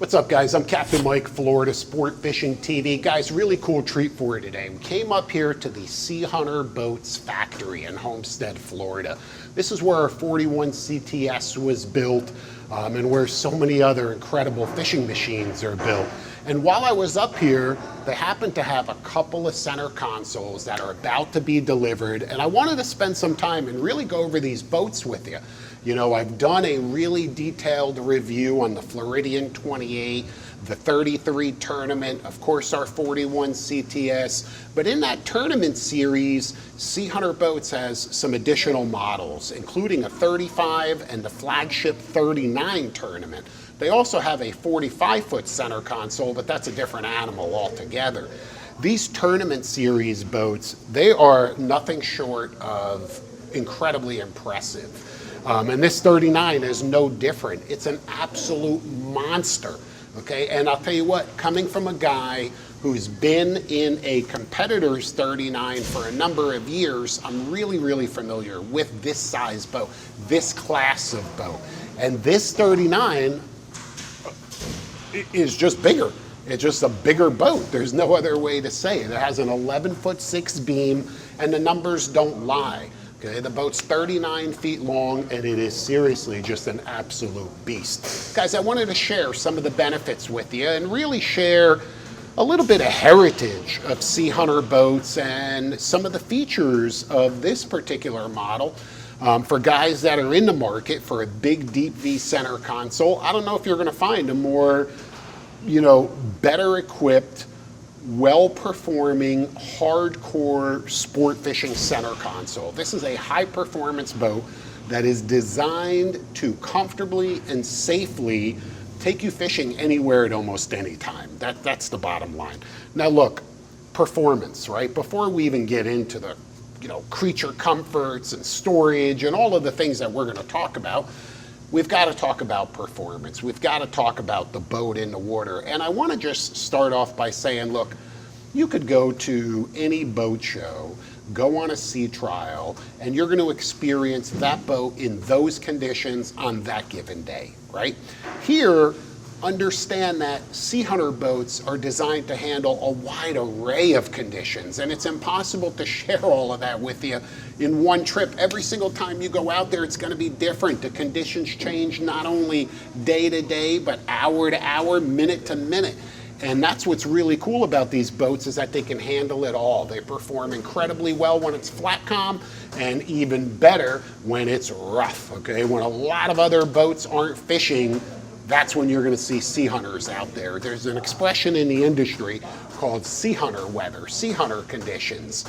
What's up, guys? I'm Captain Mike, Florida Sport Fishing TV. Guys, really cool treat for you today. We came up here to the SeaHunter Boats factory in Homestead, Florida. This is where our 41 CTS was built and where so many other incredible fishing machines are built. And while I was up here, they happened to have a couple of center consoles that are about to be delivered, and I wanted to spend some time and really go over these boats with you. You know, I've done a really detailed review on the Floridian 28, the 33 tournament, of course our 41 CTS, but in that tournament series, SeaHunter Boats has some additional models, including a 35 and the flagship 39 tournament. They also have a 45-foot center console, but that's a different animal altogether. These tournament series boats, they are nothing short of incredibly impressive. And this 39 is no different. It's an absolute monster, okay? And I'll tell you what, coming from a guy who's been in a competitor's 39 for a number of years, I'm really, really familiar with this size boat, this class of boat. And this 39 is just bigger. It's just a bigger boat. There's no other way to say it. It has an 11'6" beam, and the numbers don't lie. Okay, the boat's 39 feet long, and it is seriously just an absolute beast. Guys, I wanted to share some of the benefits with you and really share a little bit of heritage of SeaHunter boats and some of the features of this particular model. For guys that are in the market for a big, deep V center console, I don't know if you're gonna find a more, better equipped, well-performing, hardcore sport fishing center console. This is a high-performance boat that is designed to comfortably and safely take you fishing anywhere at almost any time. That's the bottom line. Now look, performance, right? Before we even get into the creature comforts and storage and all of the things that we're gonna talk about, we've got to talk about performance. We've got to talk about the boat in the water. And I want to just start off by saying, look, you could go to any boat show, go on a sea trial, and you're going to experience that boat in those conditions on that given day, right? Here, understand that SeaHunter boats are designed to handle a wide array of conditions, and it's impossible to share all of that with you in one trip. Every single time you go out there, it's going to be different. The conditions change not only day to day, but hour to hour, minute to minute. And that's what's really cool about these boats, is that they can handle it all. They perform incredibly well when it's flat calm, and even better when it's rough, okay? When a lot of other boats aren't fishing, that's when you're going to see SeaHunters out there. There's an expression in the industry called SeaHunter weather, SeaHunter conditions.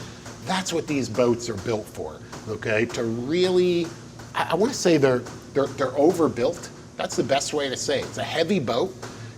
That's what these boats are built for, okay? To really, I want to say they're overbuilt. That's the best way to say it. It's a heavy boat.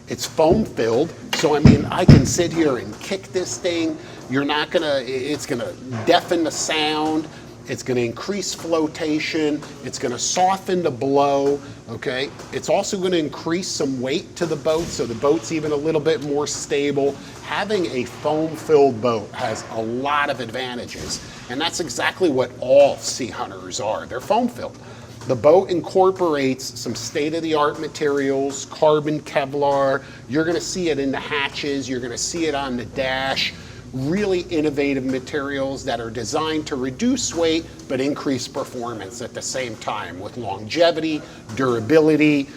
It's foam filled. So, I mean, I can sit here and kick this thing. It's going to deafen the sound. It's going to increase flotation. It's going to soften the blow, okay? It's also going to increase some weight to the boat, so the boat's even a little bit more stable. Having a foam-filled boat has a lot of advantages, and that's exactly what all SeaHunters are. They're foam-filled. The boat incorporates some state-of-the-art materials, carbon Kevlar. You're going to see it in the hatches. You're going to see it on the dash. Really innovative materials that are designed to reduce weight but increase performance at the same time, with longevity, durability,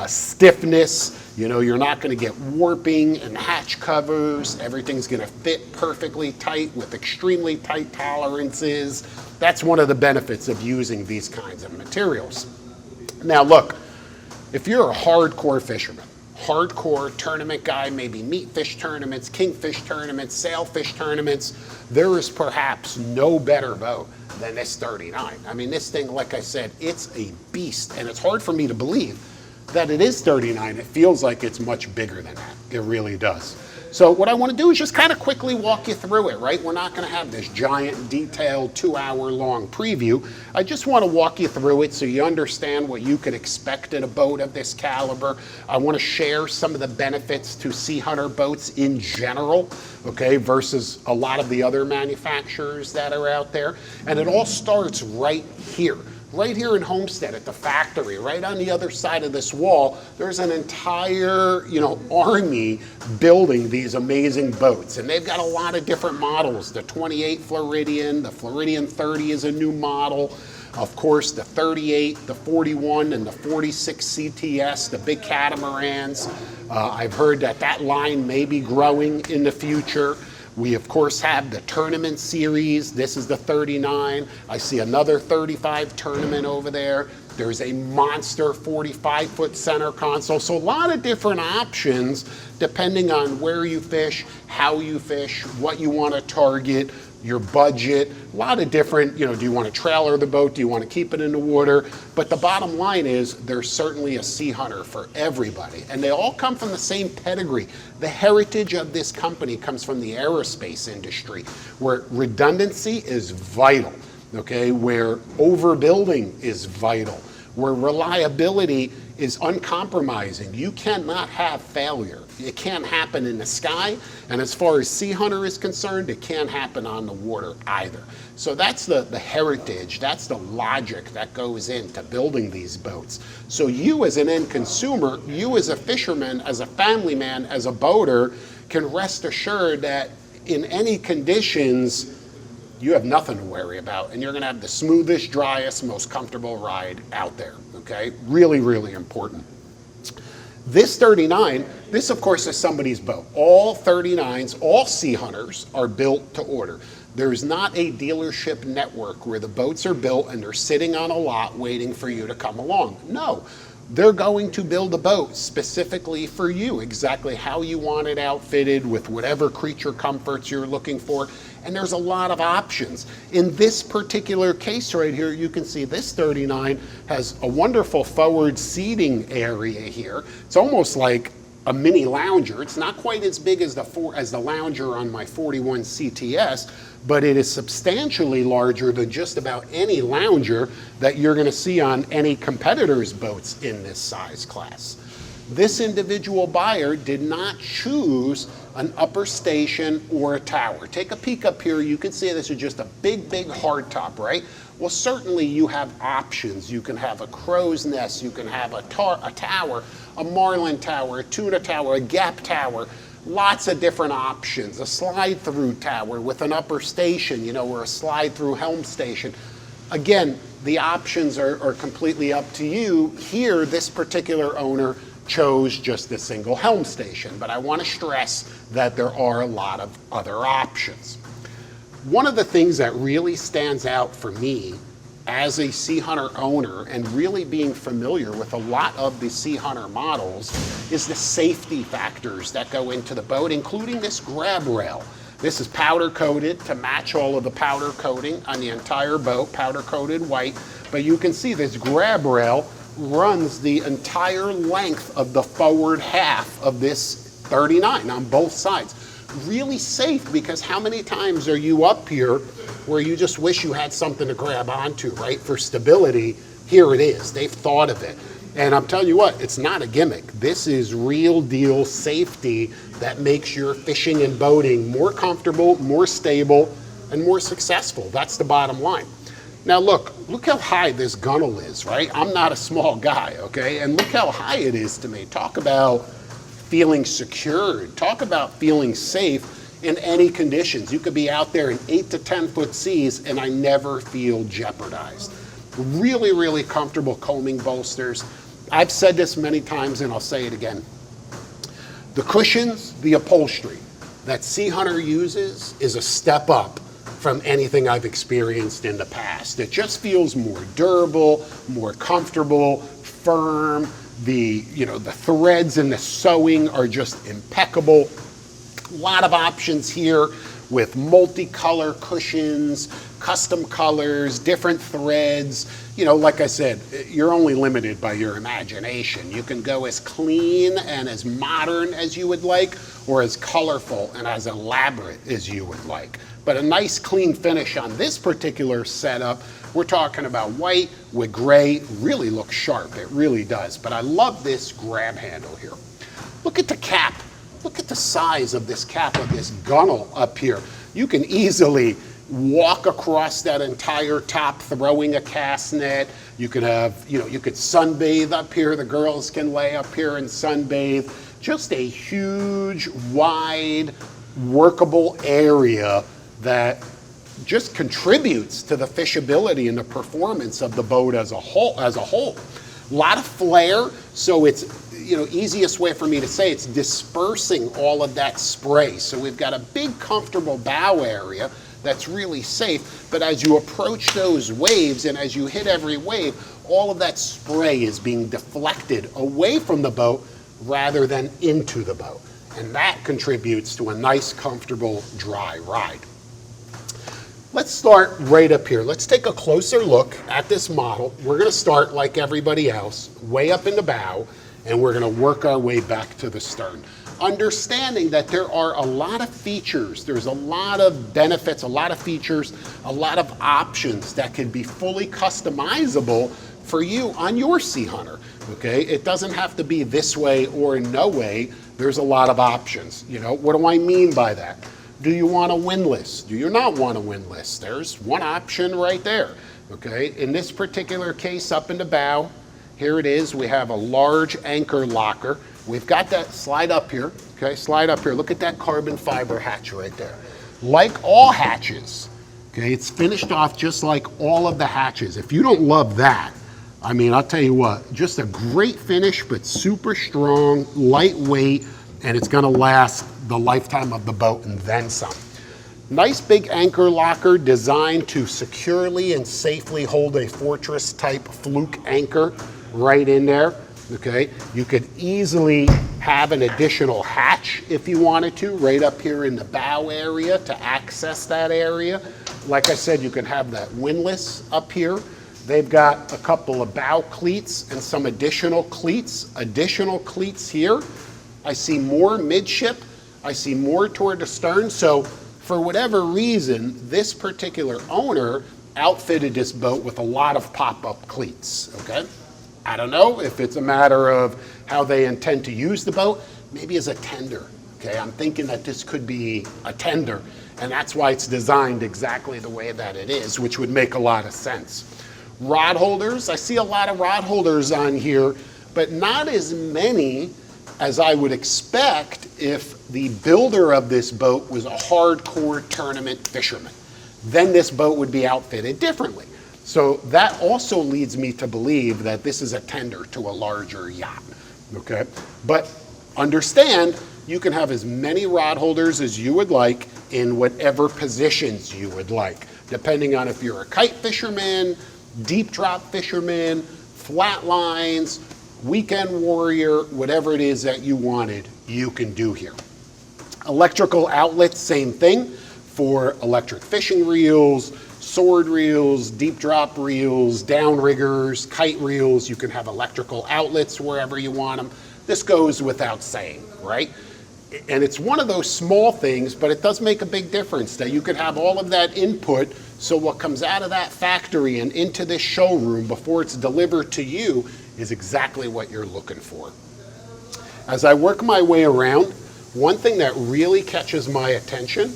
stiffness. You're not going to get warping in hatch covers. Everything's going to fit perfectly tight with extremely tight tolerances. That's one of the benefits of using these kinds of materials. Now look, if you're a hardcore fisherman, hardcore tournament guy, maybe meat fish tournaments, kingfish tournaments, sailfish tournaments, there is perhaps no better boat than this 39. I mean, this thing, like I said, it's a beast, and it's hard for me to believe that it is 39. It feels like it's much bigger than that. It really does. So what I want to do is just kind of quickly walk you through it, right? We're not going to have this giant, detailed, 2-hour-long preview. I just want to walk you through it so you understand what you could expect in a boat of this caliber. I want to share some of the benefits to SeaHunter boats in general, okay, versus a lot of the other manufacturers that are out there. And it all starts right here. Right here in Homestead at the factory, right on the other side of this wall, there's an entire, army building these amazing boats. And they've got a lot of different models. The 28 Floridian, the Floridian 30 is a new model. Of course, the 38, the 41, and the 46 CTS, the big catamarans. I've heard that line may be growing in the future. We, of course, have the tournament series. This is the 39. I see another 35 tournament over there. There's a monster 45-foot center console. So a lot of different options depending on where you fish, how you fish, what you want to target, your budget, a lot of different, do you want to trailer the boat? Do you want to keep it in the water? But the bottom line is there's certainly a SeaHunter for everybody. And they all come from the same pedigree. The heritage of this company comes from the aerospace industry, where redundancy is vital, okay? Where overbuilding is vital, where reliability is uncompromising. You cannot have failure. It can't happen in the sky, and as far as SeaHunter is concerned, it can't happen on the water either. So that's the heritage, that's the logic that goes into building these boats. So you as an end consumer, you as a fisherman, as a family man, as a boater, can rest assured that in any conditions, you have nothing to worry about, and you're gonna have the smoothest, driest, most comfortable ride out there, okay? Really, really important. This 39, this of course is somebody's boat. All 39s, all SeaHunters are built to order. There's not a dealership network where the boats are built and they're sitting on a lot waiting for you to come along. No, they're going to build a boat specifically for you, exactly how you want it outfitted with whatever creature comforts you're looking for. And there's a lot of options. In this particular case right here, you can see this 39 has a wonderful forward seating area here. It's almost like a mini lounger. It's not quite as big as the lounger on my 41 CTS, but it is substantially larger than just about any lounger that you're gonna see on any competitor's boats in this size class. This individual buyer did not choose an upper station or a tower. Take a peek up here, you can see this is just a big, big hardtop, right? Well, certainly you have options. You can have a crow's nest, you can have a tower, a marlin tower, a tuna tower, a gap tower, lots of different options. A slide-through tower with an upper station, or a slide-through helm station. Again, the options are completely up to you. Here, this particular owner chose just a single helm station, but I want to stress that there are a lot of other options. One of the things that really stands out for me as a SeaHunter owner and really being familiar with a lot of the SeaHunter models is the safety factors that go into the boat, including this grab rail. This is powder coated to match all of the powder coating on the entire boat, powder coated white, but you can see this grab rail runs the entire length of the forward half of this 39 on both sides. Really safe, because how many times are you up here where you just wish you had something to grab onto, right? For stability, here it is. They've thought of it. And I'm telling you what, it's not a gimmick. This is real deal safety that makes your fishing and boating more comfortable, more stable, and more successful. That's the bottom line. Now look how high this gunnel is, right? I'm not a small guy, okay? And look how high it is to me. Talk about feeling secured. Talk about feeling safe in any conditions. You could be out there in 8 to 10 foot seas and I never feel jeopardized. Really, really comfortable coaming bolsters. I've said this many times and I'll say it again. The cushions, the upholstery that SeaHunter uses is a step up from anything I've experienced in the past. It just feels more durable, more comfortable, firm. The threads and the sewing are just impeccable. A lot of options here with multicolor cushions, custom colors, different threads. Like I said, you're only limited by your imagination. You can go as clean and as modern as you would like, or as colorful and as elaborate as you would like. But a nice clean finish on this particular setup, we're talking about white with gray, really looks sharp, it really does. But I love this grab handle here. Look at the cap. Look at the size of this cap of this gunnel up here. You can easily, walk across that entire top throwing a cast net. You could have, you could sunbathe up here. The girls can lay up here and sunbathe. Just a huge, wide, workable area that just contributes to the fishability and the performance of the boat as a whole. A lot of flare, so it's, easiest way for me to say, it's dispersing all of that spray. So we've got a big, comfortable bow area that's really safe, but as you approach those waves and as you hit every wave, all of that spray is being deflected away from the boat rather than into the boat. And that contributes to a nice, comfortable, dry ride. Let's start right up here. Let's take a closer look at this model. We're going to start like everybody else, way up in the bow, and we're going to work our way back to the stern. Understanding that there are a lot of features, there's a lot of benefits, a lot of features, a lot of options that can be fully customizable for you on your SeaHunter, okay? It doesn't have to be this way or no way. There's a lot of options. What do I mean by that? Do you want a windlass? Do you not want a windlass? There's one option right there, okay? In this particular case, up in the bow, here it is. We have a large anchor locker. We've got that, slide up here, okay? Slide up here. Look at that carbon fiber hatch right there. Like all hatches, okay, it's finished off just like all of the hatches. If you don't love that, I mean, I'll tell you what, just a great finish, but super strong, lightweight, and it's gonna last the lifetime of the boat and then some. Nice big anchor locker designed to securely and safely hold a fortress type fluke anchor right in there, okay? You could easily have an additional hatch if you wanted to, right up here in the bow area to access that area. Like I said, you could have that windlass up here. They've got a couple of bow cleats and some additional cleats here. I see more midship. I see more toward the stern. So for whatever reason, this particular owner outfitted this boat with a lot of pop-up cleats, okay? I don't know if it's a matter of how they intend to use the boat, maybe as a tender, okay? I'm thinking that this could be a tender, and that's why it's designed exactly the way that it is, which would make a lot of sense. Rod holders, I see a lot of rod holders on here, but not as many as I would expect if the builder of this boat was a hardcore tournament fisherman. Then this boat would be outfitted differently. So that also leads me to believe that this is a tender to a larger yacht, okay? But understand, you can have as many rod holders as you would like in whatever positions you would like, depending on if you're a kite fisherman, deep drop fisherman, flat lines, weekend warrior, whatever it is that you wanted, you can do here. Electrical outlets, same thing for electric fishing reels, sword reels, deep drop reels, downriggers, kite reels. You can have electrical outlets wherever you want them. This goes without saying, right? And it's one of those small things, but it does make a big difference that you could have all of that input, so what comes out of that factory and into this showroom before it's delivered to you is exactly what you're looking for. As I work my way around, one thing that really catches my attention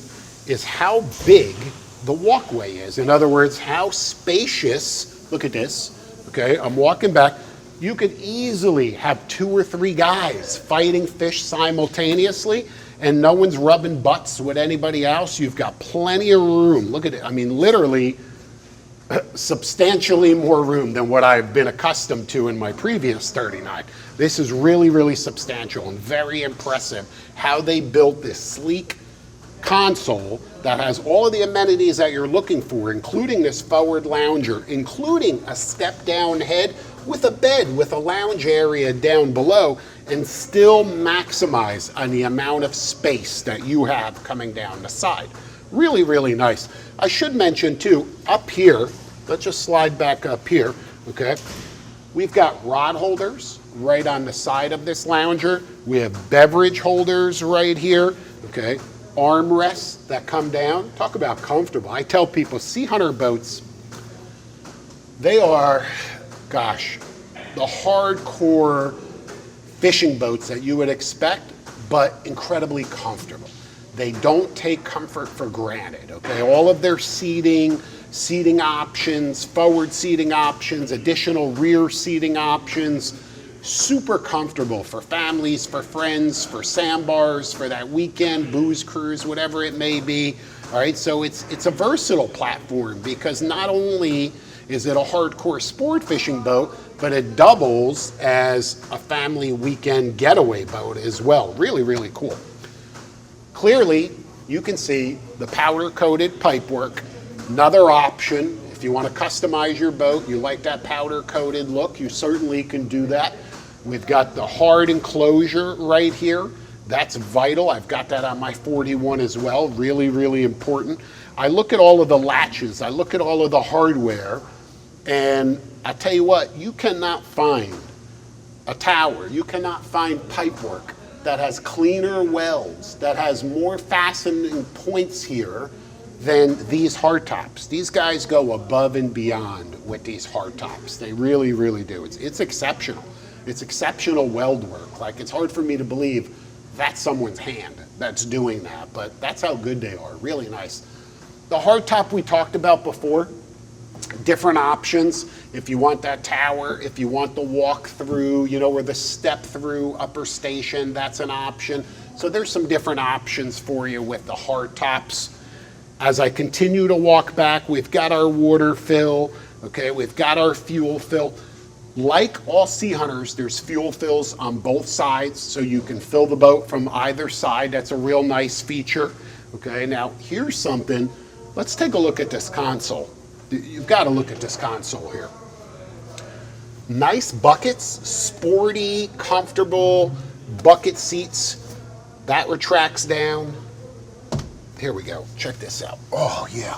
is how big the walkway is. In other words, how spacious, look at this, okay, I'm walking back. You could easily have 2 or 3 guys fighting fish simultaneously, and no one's rubbing butts with anybody else. You've got plenty of room. Look at it. I mean, literally substantially more room than what I've been accustomed to in my previous 39. This is really, really substantial and very impressive how they built this sleek console that has all of the amenities that you're looking for, including this forward lounger, including a step-down head with a bed, with a lounge area down below, and still maximize on the amount of space that you have coming down the side. Really, really nice. I should mention too, up here, let's just slide back up here, okay? We've got rod holders right on the side of this lounger. We have beverage holders right here, okay? Armrests that come down. Talk about comfortable. I tell people, SeaHunter boats, they are, gosh, the hardcore fishing boats that you would expect, but incredibly comfortable. They don't take comfort for granted, okay? All of their seating options, forward seating options, additional rear seating options, super comfortable for families, for friends, for sandbars, for that weekend booze cruise, whatever it may be. All right, so it's a versatile platform because not only is it a hardcore sport fishing boat, but it doubles as a family weekend getaway boat as well. Really, really cool. Clearly, you can see the powder-coated pipework. Another option, if you want to customize your boat, you like that powder-coated look, you certainly can do that. We've got the hard enclosure right here. That's vital. I've got that on my 41 as well. Really, really important. I look at all of the latches. I look at all of the hardware. And I tell you what, you cannot find a tower, you cannot find pipework that has cleaner welds, that has more fastening points here than these hardtops. These guys go above and beyond with these hardtops. They really, really do. It's exceptional. It's exceptional weld work. Like, it's hard for me to believe that's someone's hand that's doing that, but that's how good they are. Really nice. The hardtop we talked about before, different options. If you want that tower, if you want the walk through, you know, or the step through upper station, that's an option. So there's some different options for you with the hard tops. As I continue to walk back, we've got our water fill, okay, we've got our fuel fill. Like all SeaHunters, there's fuel fills on both sides, so you can fill the boat from either side. That's a real nice feature. Okay, now here's something. Let's take a look at this console. You've got to look at this console here. Nice buckets, sporty, comfortable bucket seats. That retracts down. Here we go. Check this out. Oh, yeah.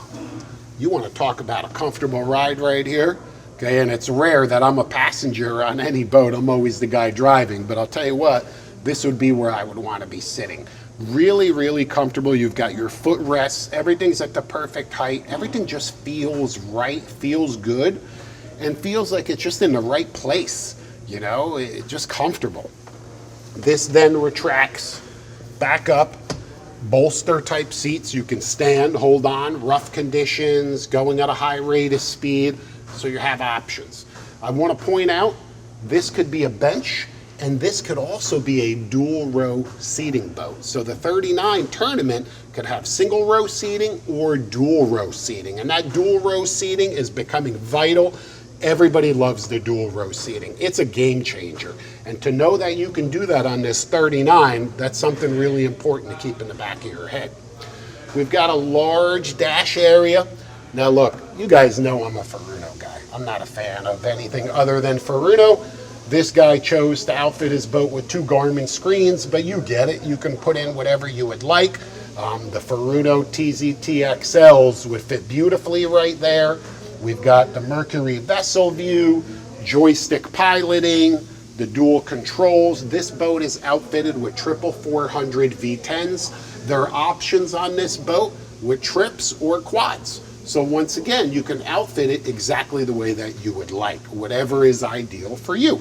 You want to talk about a comfortable ride right here? Okay, and it's rare that I'm a passenger on any boat. I'm always the guy driving, but I'll tell you what, this would be where I would want to be sitting. Really, really comfortable. You've got your footrests. Everything's at the perfect height. Everything just feels right, feels good, and feels like it's just in the right place. You know, it's just comfortable. This then retracts back up. Bolster type seats. You can stand, hold on, rough conditions, going at a high rate of speed. So you have options. I want to point out, this could be a bench, and this could also be a dual row seating boat. So the 39 tournament could have single row seating or dual row seating. And that dual row seating is becoming vital. Everybody loves the dual row seating. It's a game changer. And to know that you can do that on this 39, that's something really important to keep in the back of your head. We've got a large dash area. Now look, you guys know I'm a Furuno guy. I'm not a fan of anything other than Furuno. This guy chose to outfit his boat with 2 Garmin screens, but you get it. You can put in whatever you would like. The Furuno TZTXLs would fit beautifully right there. We've got the Mercury vessel view, joystick piloting, the dual controls. This boat is outfitted with 400 V10s. There are options on this boat with trips or quads. So once again, you can outfit it exactly the way that you would like, whatever is ideal for you.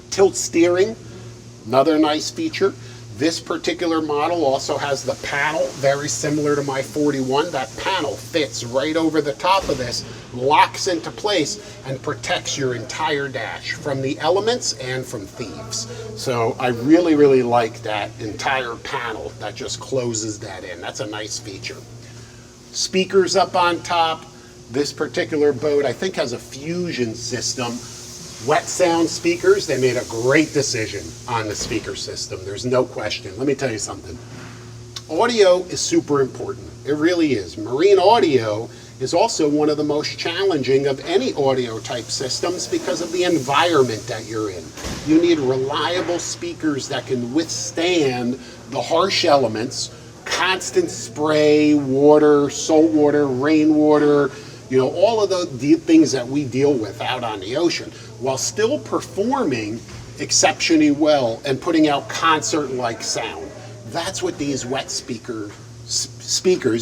Tilt steering, another nice feature. This particular model also has the panel, very similar to my 41. That panel fits right over the top of this, locks into place, and protects your entire dash from the elements and from thieves. So I really, really like that entire panel that just closes that in. That's a nice feature. Speakers up on top. This particular boat, I think, has a fusion system. Wet sound speakers, they made a great decision on the speaker system. There's no question. Let me tell you something. Audio is super important. It really is. Marine audio is also one of the most challenging of any audio type systems because of the environment that you're in. You need reliable speakers that can withstand the harsh elements, constant spray, water, salt water, rainwater, you know, all of the things that we deal with out on the ocean, while still performing exceptionally well and putting out concert-like sound. That's what these wet speakers,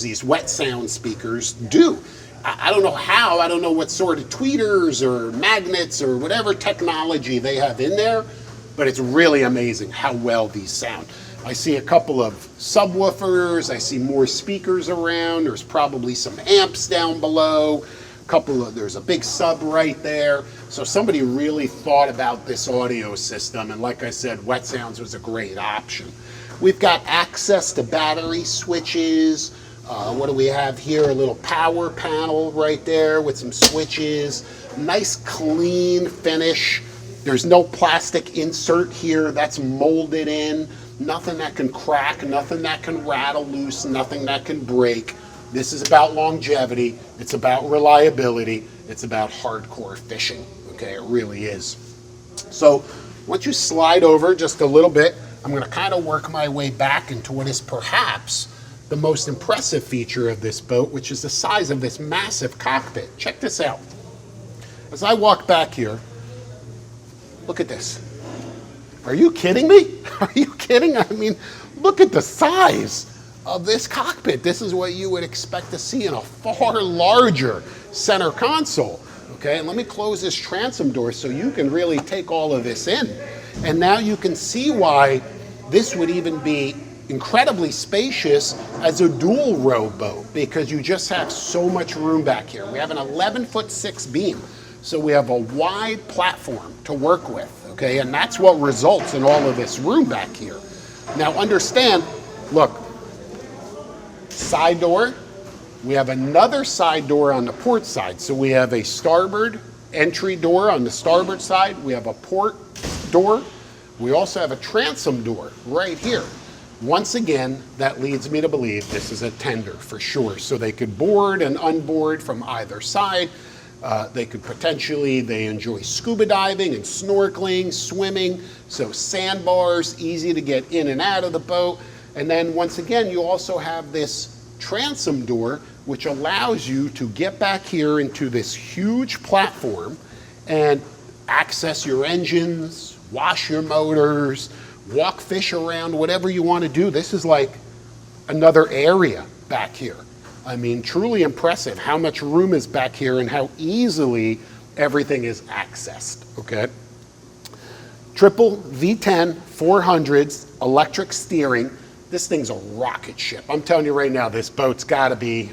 these wet sound speakers do. I don't know how, I don't know what sort of tweeters or magnets or whatever technology they have in there, but it's really amazing how well these sound. I see a couple of subwoofers. I see more speakers around. There's probably some amps down below. There's a big sub right there. So somebody really thought about this audio system. And like I said, Wet Sounds was a great option. We've got access to battery switches. What do we have here? A little power panel right there with some switches. Nice clean finish. There's no plastic insert here. That's molded in. Nothing that can crack, nothing that can rattle loose, nothing that can break. This is about longevity. It's about reliability. It's about hardcore fishing. Okay, it really is. So once you slide over just a little bit, I'm going to kind of work my way back into what is perhaps the most impressive feature of this boat, which is the size of this massive cockpit. Check this out. As I walk back here, look at this. Are you kidding me? Are you kidding? I mean, look at the size of this cockpit. This is what you would expect to see in a far larger center console. Okay, and let me close this transom door so you can really take all of this in. And now you can see why this would even be incredibly spacious as a dual row boat, because you just have so much room back here. We have an 11'6" beam, so we have a wide platform to work with, okay? And that's what results in all of this room back here. Now understand, look, side door, we have another side door on the port side. So we have a starboard entry door on the starboard side. We have a port door. We also have a transom door right here. Once again, that leads me to believe this is a tender for sure. So they could board and unboard from either side. They enjoy scuba diving and snorkeling, swimming. So sandbars, easy to get in and out of the boat. And then once again, you also have this transom door, which allows you to get back here into this huge platform and access your engines, wash your motors, walk fish around, whatever you want to do. This is like another area back here. I mean, truly impressive how much room is back here and how easily everything is accessed, okay? Triple V10 400s, electric steering. This thing's a rocket ship. I'm telling you right now, this boat's gotta be,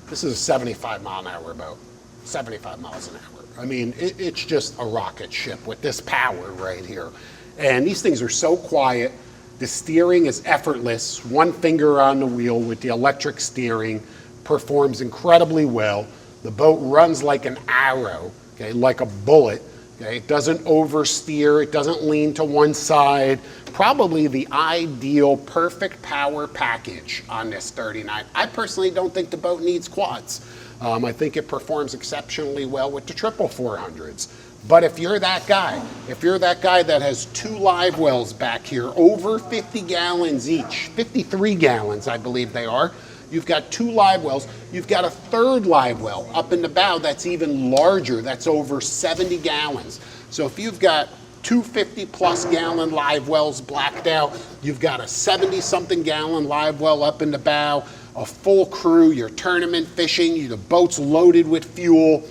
this is a 75 mile an hour boat, 75 miles an hour. I mean, it's just a rocket ship with this power right here. And these things are so quiet. The steering is effortless. One finger on the wheel with the electric steering, performs incredibly well. The boat runs like an arrow, okay, like a bullet. Okay? It doesn't oversteer. It doesn't lean to one side. Probably the ideal perfect power package on this 39. I personally don't think the boat needs quads. I think it performs exceptionally well with the triple 400s. But if you're that guy, that has two live wells back here, over 50 gallons each, 53 gallons I believe they are, you've got two live wells, you've got a third live well up in the bow that's even larger, that's over 70 gallons. So if you've got two 50+ gallon live wells blacked out, you've got a 70-something gallon live well up in the bow, a full crew, you're tournament fishing, the boat's loaded with fuel,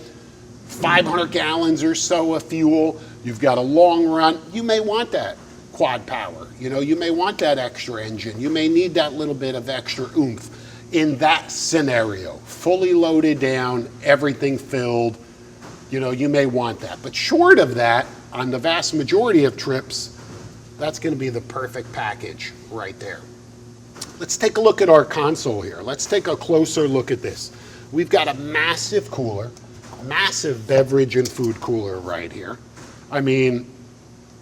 500 gallons or so of fuel, you've got a long run, you may want that quad power. You may want that extra engine. You may need that little bit of extra oomph in that scenario. Fully loaded down, everything filled, you may want that. But short of that, on the vast majority of trips, that's going to be the perfect package right there. Let's take a look at our console here. Let's take a closer look at this. We've got a massive cooler, massive beverage and food cooler right here. I mean,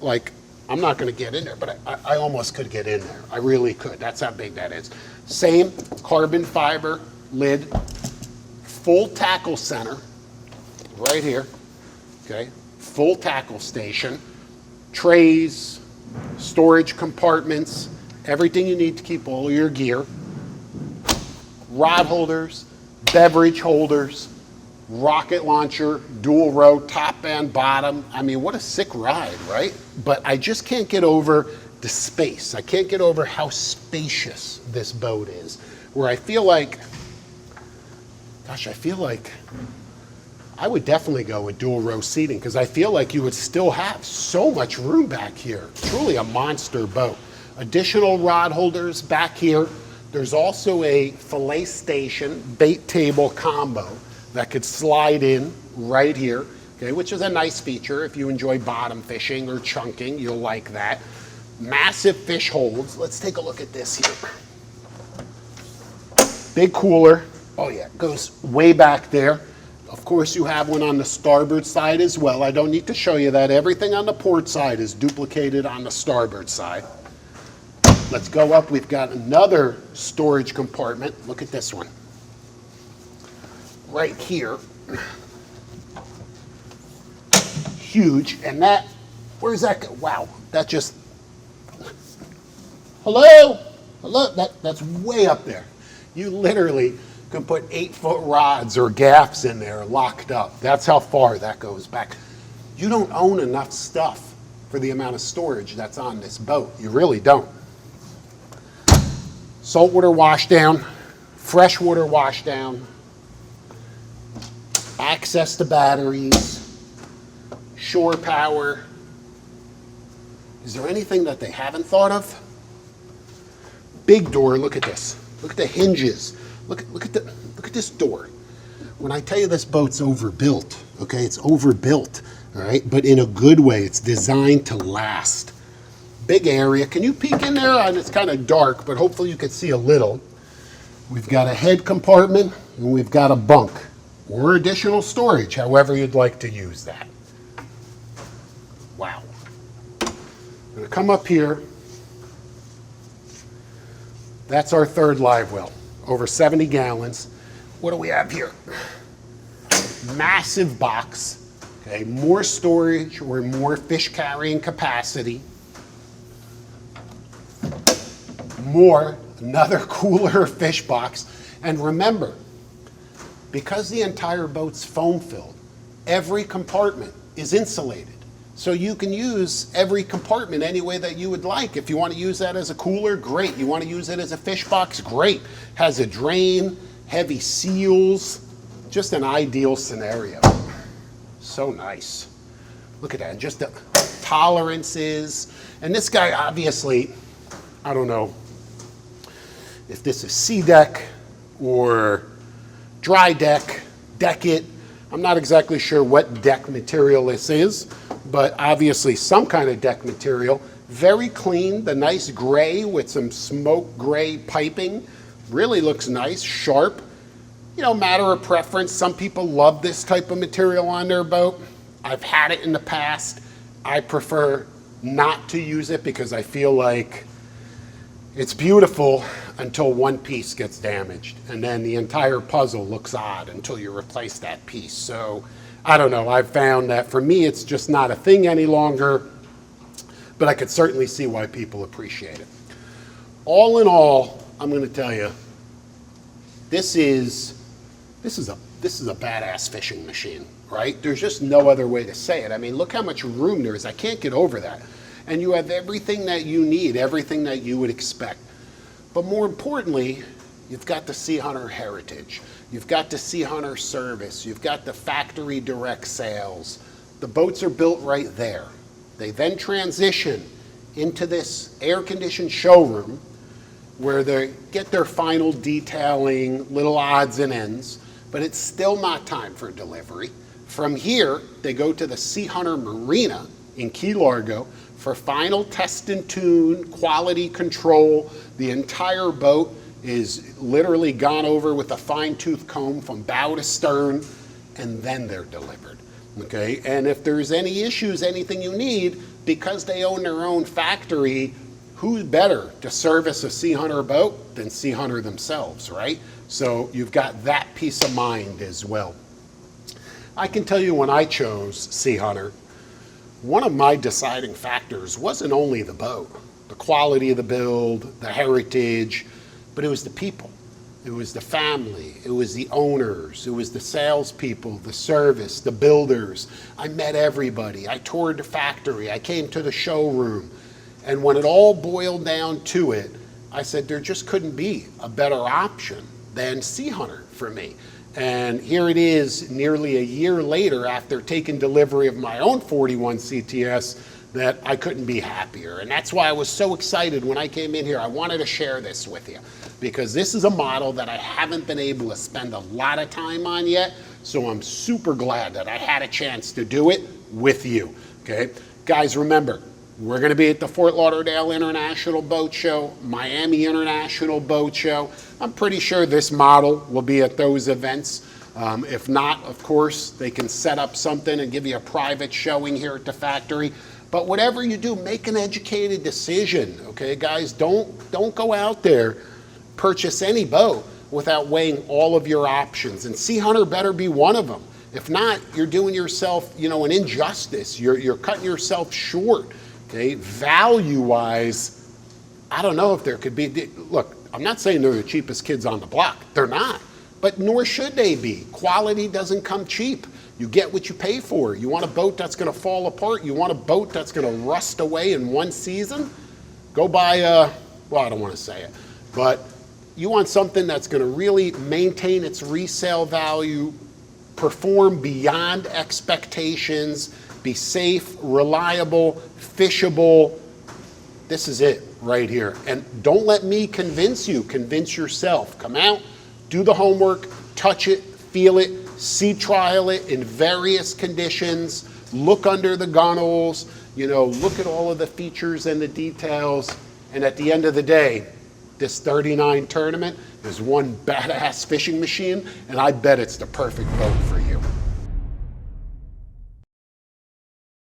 like, I'm not going to get in there, but I almost could get in there. I really could. That's how big that is. Same carbon fiber lid, full tackle center right here, okay? Full tackle station, trays, storage compartments, everything you need to keep all your gear, rod holders, beverage holders, rocket launcher, dual row, top and bottom. I mean, what a sick ride, right? But I just can't get over the space. I can't get over how spacious this boat is, where I feel like, gosh, I feel like I would definitely go with dual row seating because I feel like you would still have so much room back here. Truly a monster boat. Additional rod holders back here. There's also a fillet station bait table combo that could slide in right here, okay, which is a nice feature. If you enjoy bottom fishing or chunking, you'll like that. Massive fish holds. Let's take a look at this here. Big cooler. Oh yeah, it goes way back there. Of course, you have one on the starboard side as well. I don't need to show you that. Everything on the port side is duplicated on the starboard side. Let's go up. We've got another storage compartment. Look at this one. Right here. Huge. And that, where's that go? Wow, that just, hello? Hello? That's way up there. You literally can put 8-foot rods or gaffs in there locked up. That's how far that goes back. You don't own enough stuff for the amount of storage that's on this boat. You really don't. Saltwater washdown, freshwater washdown, access to batteries, shore power. Is there anything that they haven't thought of? Big door, look at this. Look at the hinges. Look at this door. When I tell you this boat's overbuilt, okay, it's overbuilt, all right, but in a good way. It's designed to last. Big area. Can you peek in there? And it's kind of dark, but hopefully you can see a little. We've got a head compartment and we've got a bunk or additional storage, however you'd like to use that. Wow. I'm going to come up here. That's our third live well, over 70 gallons. What do we have here? Massive box, okay, more storage or more fish carrying capacity. Another cooler fish box. And remember, because the entire boat's foam filled, every compartment is insulated. So you can use every compartment any way that you would like. If you want to use that as a cooler, great. You want to use it as a fish box, great. Has a drain, heavy seals, just an ideal scenario. So nice. Look at that, just the tolerances. And this guy obviously, I don't know if this is sea deck or dry deck, deck it. I'm not exactly sure what deck material this is, but obviously some kind of deck material. Very clean, the nice gray with some smoke gray piping. Really looks nice, sharp. You know, matter of preference. Some people love this type of material on their boat. I've had it in the past. I prefer not to use it because I feel like it's beautiful until one piece gets damaged, and then the entire puzzle looks odd until you replace that piece. So I don't know, I've found that for me it's just not a thing any longer, but I could certainly see why people appreciate it. All in all, I'm going to tell you, this is a badass fishing machine, right? There's just no other way to say it. I mean, look how much room there is. I can't get over that. And you have everything that you need, everything that you would expect. But more importantly, you've got the SeaHunter heritage. You've got the SeaHunter service. You've got the factory direct sales. The boats are built right there. They then transition into this air-conditioned showroom where they get their final detailing, little odds and ends, but it's still not time for delivery. From here, they go to the SeaHunter Marina in Key Largo for final test and tune, quality control. The entire boat is literally gone over with a fine-tooth comb from bow to stern, and then they're delivered, okay? And if there's any issues, anything you need, because they own their own factory, who's better to service a SeaHunter boat than SeaHunter themselves, right? So you've got that peace of mind as well. I can tell you when I chose SeaHunter, one of my deciding factors wasn't only the boat, the quality of the build, the heritage, but it was the people. It was the family, it was the owners, it was the salespeople, the service, the builders. I met everybody, I toured the factory, I came to the showroom, and when it all boiled down to it, I said there just couldn't be a better option than SeaHunter for me. And here it is nearly a year later after taking delivery of my own 41 CTS that I couldn't be happier. And that's why I was so excited when I came in here. I wanted to share this with you because this is a model that I haven't been able to spend a lot of time on yet. So I'm super glad that I had a chance to do it with you, okay? Guys, remember, we're gonna be at the Fort Lauderdale International Boat Show, Miami International Boat Show. I'm pretty sure this model will be at those events. If not, of course, they can set up something and give you a private showing here at the factory. But whatever you do, make an educated decision, okay, guys? Don't go out there, purchase any boat without weighing all of your options. And SeaHunter better be one of them. If not, you're doing yourself, you know, an injustice. You're cutting yourself short. Okay, value-wise, I don't know if there could be, look, I'm not saying they're the cheapest kids on the block. They're not, but nor should they be. Quality doesn't come cheap. You get what you pay for. You want a boat that's gonna fall apart? You want a boat that's gonna rust away in one season? Go buy well, I don't wanna say it, but you want something that's gonna really maintain its resale value, perform beyond expectations, be safe, reliable, fishable. This is it right here. And don't let me convince you, convince yourself. Come out, do the homework, touch it, feel it, sea trial it in various conditions, look under the gunnels, you know, look at all of the features and the details. And at the end of the day, this 39 tournament is one badass fishing machine, and I bet it's the perfect boat for